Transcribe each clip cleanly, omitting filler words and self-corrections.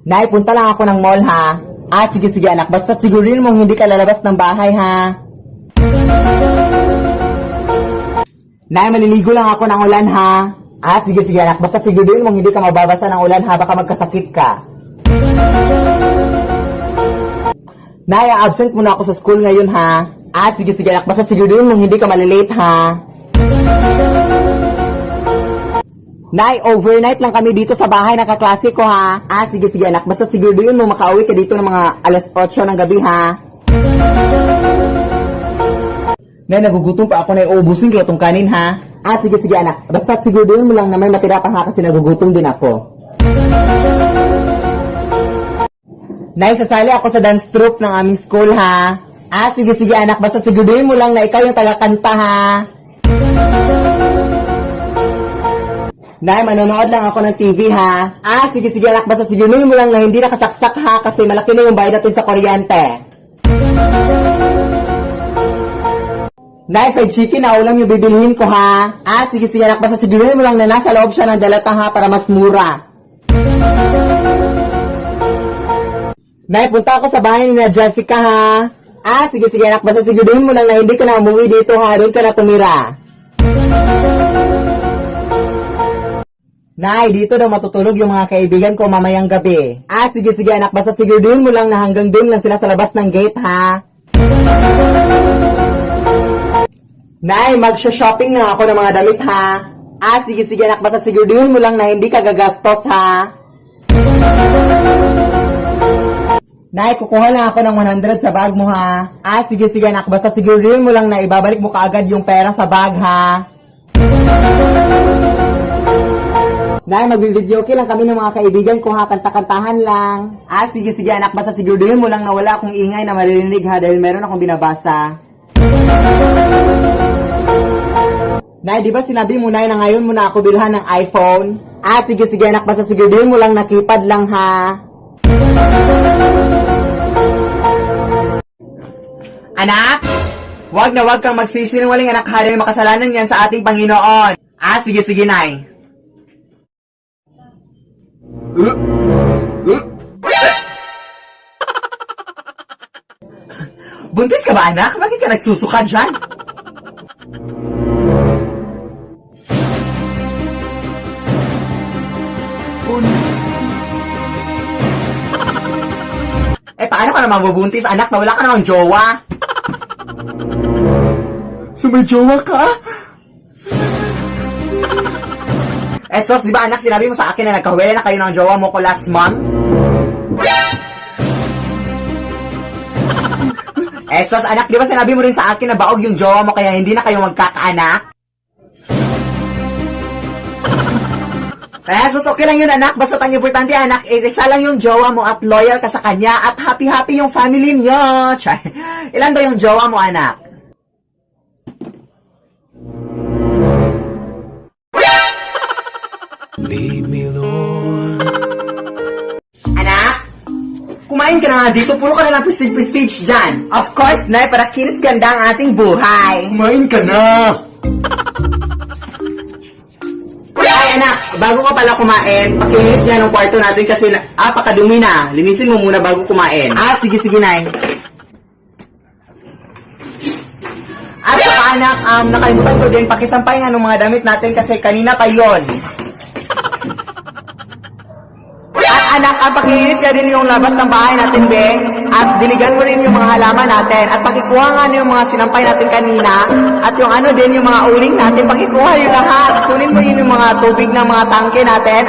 Nay, punta lang ako ng mall ha. Sige anak, basta sigurin mong hindi ka lalabas ng bahay ha. Nay, maliligo lang ako ng ulan ha. Sige anak, basta sigurin mong hindi ka mababasa ng ulan ha, baka magkasakit ka. Nay, absent muna ako sa school ngayon ha. Sige anak, basta sigurin mong hindi ka malilate ha. Nay, overnight lang kami dito sa bahay ng kaklase ko ha. Sige anak, basta sigurin mo makauwi ka dito ng mga alas 8 ng gabi ha. Nay, nagugutom pa ako na iubusin ko itong kanin ha. Sige anak, basta sigurin mo lang na may matira pa ha kasi nagugutom din ako. Nay, sasali ako sa dance troupe ng aming school ha. Sige anak, basta sigurin mo lang na ikaw yung taga-kanta ha. Nay, manonood lang ako ng TV ha. Sige anak, basta sigurin mo lang na hindi nakasaksak ha kasi malaki na yung bayad natin sa kuryente. Nay, fried chicken na ulam yung bibilhin ko ha. Sige anak, basta sigurin mo lang na nasa loob siya ng dalata ha para mas mura. Nay, punta ako sa bahay ni na Jessica ha. Sige anak, basta sigurin mo lang na hindi ka na umuwi dito ha, doon ka na tumira. Nay, dito daw matutulog yung mga kaibigan ko mamayang gabi. Sige anak, basta sigurin mo lang na hanggang doon lang sila sa labas ng gate ha. Nay, mag-shopping na ako ng mga damit ha. Sige anak, basta sigurin mo lang na hindi ka gagastos ha. Nay, kukuha lang ako ng 100 sa bag mo ha. Sige anak, basta sigurin mo lang na ibabalik mo kaagad yung pera sa bag ha. Nay, mag-video lang kami ng mga kaibigan ko ha, kanta-kantahan lang. Sige anak, basta sigurin mo lang na wala akong ingay na maririnig ha dahil meron akong binabasa. Nay, di ba sinabi mo Nay na ngayon mo na ako bilhan ng iPhone? Sige anak, basta sigurin mo lang na keypad lang ha. Anak, wag na wag kang magsisinungaling anak ha dahil makasalanan yan sa ating Panginoon. Sige Nay. Buntis ka ba anak? Bakit ka nagsusuka dyan? Buntis. Paano ka naman bubuntis anak na wala ka namang jowa? So may jowa ka? Sos, di ba anak, sinabi mo sa akin na nagkahuwela na kayo ng jowa mo ko last month? Sos, anak, di ba sinabi mo rin sa akin na baog yung jowa mo kaya hindi na kayo magkakaanak? Sos, okay lang yun anak, basta ang importante anak, isa lang yung jowa mo at loyal ka sa kanya at happy-happy yung family niyo. Ilan ba yung jowa mo anak? Lead me, Lord. Anak, kumain ka na nga dito. Puro ka na lang prestige dyan. Of course, Nay, para kinis ganda ang ating buhay. Kumain ka na. Ay, anak, bago ka pala kumain, pakinis niya ng kwarto natin kasi pakadumi na. Linisin mo muna bago kumain. Sige, Nay. At saka anak, nakalimutan ko din, pakisampay nga ng mga damit natin kasi kanina pa yon. Anak, pakilinis ka rin yung labas ng bahay natin, be. At diligan mo rin yung mga halaman natin. At pakikuha nga yung mga sinampay natin kanina. At yung ano din, yung mga uling natin, pakikuha yung lahat. Kunin mo yun yung mga tubig ng mga tangke natin.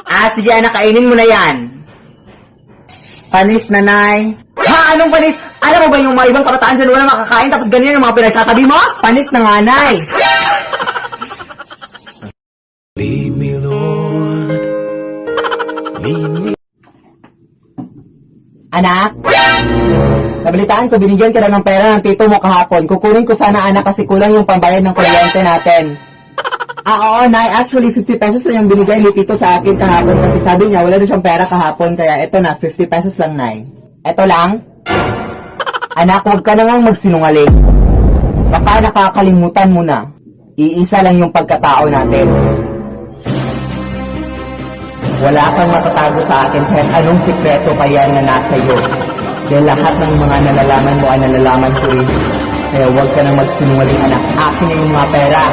At, sige anak, kainin mo na yan. Panis, nanay. Ha? Anong panis? Alam mo ba yung mga ibang kabataan dyan wala makakain tapos ganyan yung mga pinagsasabi mo? Panis na nga, nay. Lead me, Lord. Lead me. Anak, nabalitaan ko, binigyan ka na ng pera ng tito mo kahapon. Kukunin ko sana anak kasi kulang yung pambayad ng kuryente natin. Oo, Nay, actually 50 pesos na yung binigay ni tito sa akin kahapon kasi sabi niya wala na siyang pera kahapon kaya ito na, 50 pesos lang, Nay. Ito lang? Anak, huwag ka na nga magsinungaling. Baka nakakalimutan mo na. Iisa lang yung pagkatao natin. Wala kang matatago sa akin kahit anong sikreto pa yan na nasa iyo. Dahil lahat ng mga nalalaman mo ay nalalaman ko rin. Kaya huwag ka nang magsinungaling anak. Akin na yung mga pera.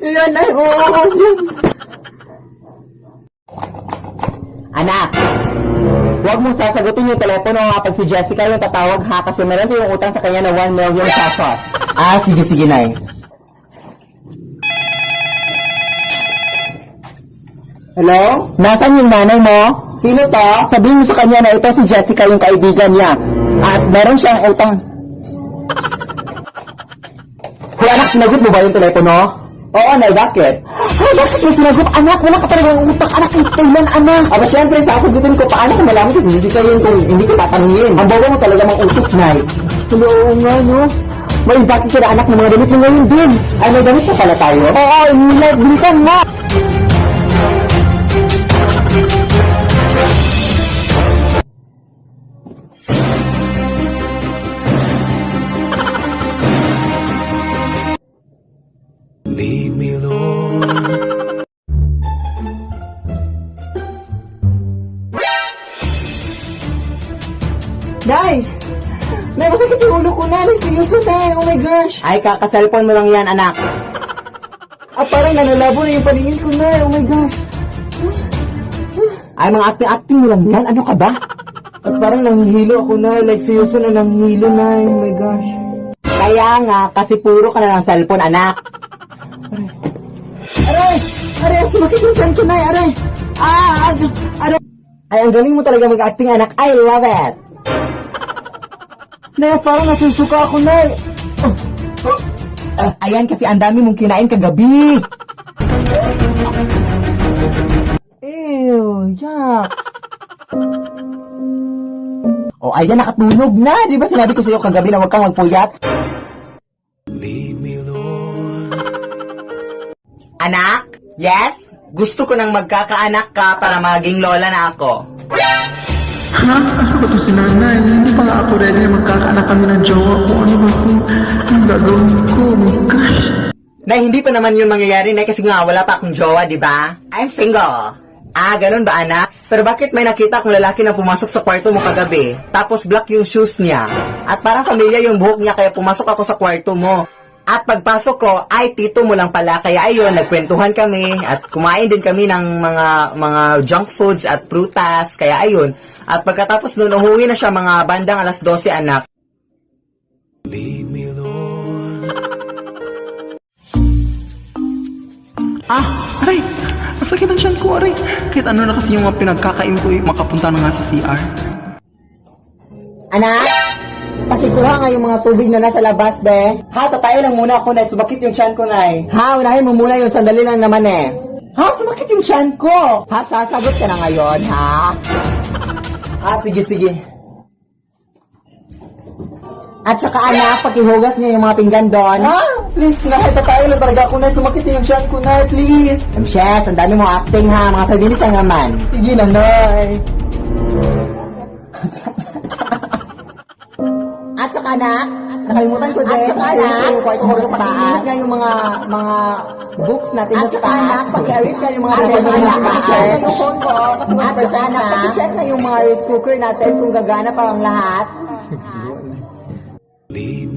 Yan ay, Anak, huwag mong sasagutin yung telepono kapag si Jessica yung tatawag ha kasi meron ko yung utang sa kanya na 1 million pesos. Sige, Nay. Hello? Nasaan yung nanay mo? Sino to? Sabihin mo sa kanya na ito si Jessica yung kaibigan niya. At meron siyang utang. Hoy anak, sinagot mo ba yung telepono? Oo, Nay, bakit? Ay, bakit mo sinagot? Anak, wala ka talagang utak. Anak, kailan, anak? Aba, syempre, sasagutin ko. Paano kung malaman ko si Jessica yun kung hindi ko tatanungin? Ang bawa mo talaga mang utos, Nay. Hello, nga, no? May bakit ka na anak ng mga damit mo ngayon din? Ay, may damit pa pala tayo? Oo, bilisan mo! Lead me, Lord. Nay! Nay, masakit yung ulo ko na. Seryoso, Nay. Oh my gosh. Ay, kakaselfon mo lang yan, anak. Parang nanalabo na yung paningin ko, Nay. Oh my gosh. Ay, mga acting-acting mo lang yan. Ano ka ba? At parang nanghihilo ako, Nay. Like, seryoso na nanghihilo, Nay. Oh my gosh. Kaya nga, kasi puro ka na ng cellphone, anak. Aray! Aray! Sumakit yung chan ko, Nay. Aray! Aray! Ay, ang galing mo talaga mag-acting, anak. I love it! Nay, parang nasusuka ako, Nay. Ayan, kasi ang dami mong kinain kagabi. Ew, yuck. Ayan, nakatulog na. Di ba sinabi ko sa'yo kagabi na huwag kang magpuyat? Lead me, Lord. Anak? Yes? Gusto ko nang magkakaanak ka para maging lola na ako. Ha? Ano ba ito si nanay? Hindi pa nga ako ready na magkakaanak kami ng jowa ko. Ano ba ako? Anong gagawin ko? Oh my gosh. Nay, hindi pa naman yun mangyayari, Nay, kasi nga wala pa akong jowa, di ba? I'm single. Ganun ba, anak? Pero bakit may nakita akong lalaki na pumasok sa kwarto mo kagabi? Tapos black yung shoes niya. At parang familiar yung buhok niya, kaya pumasok ako sa kwarto mo. At pagpasok ko, ay tito mo lang pala. Kaya ayun, nagkwentuhan kami at kumain din kami ng mga junk foods at prutas. Kaya ayun. At pagkatapos nun, umuwi na siya mga bandang alas 12, anak. Lead me, Lord. Aray! Masakit ang tiyan ko, aray. Kahit ano na kasi yung mga pinagkakain ko, makapunta na nga sa CR. Anak, pakikuha nga yung mga tubig na nasa labas, be. Ha, tatayo lang muna ako, Nay. Sumakit yung tiyan ko, Nay. Ha, unahin mo muna yun. Sandali lang naman, eh. Ha, sumakit yung tiyan ko. Ha, sasagot ka na ngayon, ha? Sige. At saka, anak, pakihugas niya yung mga pinggan doon. Please, Nay. Tatayo lang talaga ako, Nay. Sumakit yung tiyan ko, Nay. Please. Shes, ang dami mo acting, ha. Mga kaibinis ka naman. Sige na, Nay. At saka, anak, nakalimutan ko din. At saka, anak, pakikinis nga yung mga books natin sa taas. At saka, anak, paki-arrange nga yung mga damit natin sa taas. Yung phone ko. At saka, anak, paki-check na yung mga rice cooker natin kung gagana pa ang lahat. Lead